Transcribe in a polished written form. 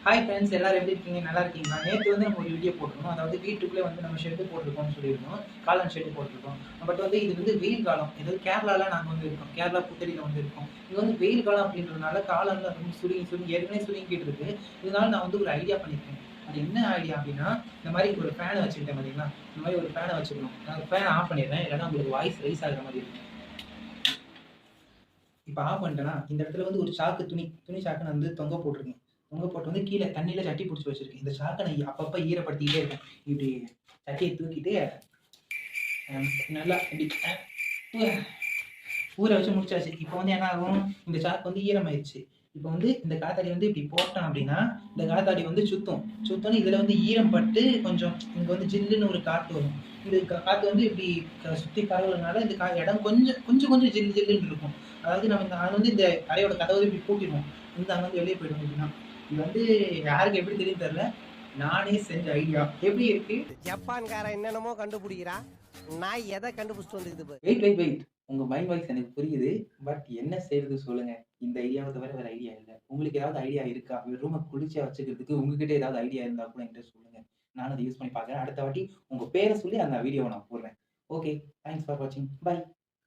Hi friends, எல்லாரும் எப்படி இருக்கீங்க? நல்லா இருக்கீங்களா? நேற்று வந்து நம்ம ஒரு வீடியோ போட்டிருந்தோம். அதாவது வீட்டுக்குள்ளே வந்து நம்ம ஷெட்டு போட்டிருக்கோம்னு சொல்லியிருந்தோம். காளான் ஷெட்டு போட்டிருக்கோம். பட் வந்து இது வந்து வெயில் காலம். ஏதாவது கேரளால நாங்க வந்து இருக்கோம். கேரளா புத்தடியில வந்து இருக்கோம். இது வந்து வெயில் காலம் அப்படின்றதுனால காளான்லாம் ரொம்ப சுருங்கி சுருங்கி ஏற்கனவே சுருங்கிட்டு இருக்கு. இதனால நான் வந்து ஒரு ஐடியா பண்ணியிருக்கேன். அது என்ன ஐடியா அப்படின்னா, இந்த மாதிரி ஒரு ஃபேனை வச்சுக்கிட்டேன் பார்த்தீங்களா? இந்த மாதிரி ஒரு ஃபேனை வச்சுக்கணும். நான் ஃபேனை ஆஃப் பண்ணிடுறேன். இல்லைன்னா உங்களுக்கு வாய்ஸ் ரைஸ் ஆகுற மாதிரி இருக்கும். இப்ப ஆஃப் பண்ணிட்டேனா, இந்த இடத்துல வந்து ஒரு சாக்கு துணி சாக்க நான் வந்து தொங்க போட்டுருக்கேன். தொங்க போட்டு வந்து கீழ தண்ணீல சட்டி புடிச்சு வச்சிருக்கேன். இந்த சாக்க நான் அப்பப்ப ஈரப்படுத்திக்கிட்டே இருக்கேன். இப்டி சட்டிய தூக்கிட்டு நல்லா இப்டி ஊற வச்சு முடிச்சாச்சு. இப்ப வந்து என்ன ஆகும், இந்த சாக்கு வந்து ஈரமாயிருச்சு. இப்ப வந்து இந்த காத்தாடி வந்து இப்டி போட்டோம் அப்டின்னா, இந்த காத்தாடி வந்து சுத்தும். சுத்தோனே இதுல வந்து ஈரம் பட்டு கொஞ்சம் இங்க வந்து ஜில்லுன்னு ஒரு காத்து வரும். இந்த காத்து வந்து இப்டி சுத்தி பரவுறதுனால இந்த இடம் கொஞ்சம் கொஞ்சம் கொஞ்சம் ஜில்லு ஜில்லுன்னு இருக்கும். அதாவது நான் வந்து இந்த அறையோட கதவை இப்டி பூட்டிருவோம். வந்து அங்க வந்து வெளிய போயிடும் இப்டின்னா. இது வந்து யாருக்கு எப்படி தெரியும்னு தெரியல. நானே செஞ்ச ஐடியா. எப்படி இருக்கு? ஜப்பான்காரன் என்னென்னமோ கண்டுபிடிக்கிறான். நான் எதை கண்டுபிடிச்சிட்டு வந்துக்குது பாரு. வெயிட். உங்க மைண்ட் வாய்ஸ் எனக்கு புரியுது. பட் என்ன செய்றது சொல்லுங்க? இந்த ஐடியாவ தவிர வேற ஐடியா இல்ல. உங்களுக்கு ஏதாவது ஐடியா இருக்கா? ரூம குளிர்ச்சியா வச்சுக்கிறதுக்கு உங்ககிட்ட ஏதாவது ஐடியா இருந்தா கூட என்கிட்ட சொல்லுங்க. நானும் அத யூஸ் பண்ணி பார்க்குறேன். அடுத்த வாட்டி உங்க பேர சொல்லி அந்த வீடியோவ நான் போடுறேன். ஓகே. தேங்க்ஸ் ஃபார் வாட்சிங். பை.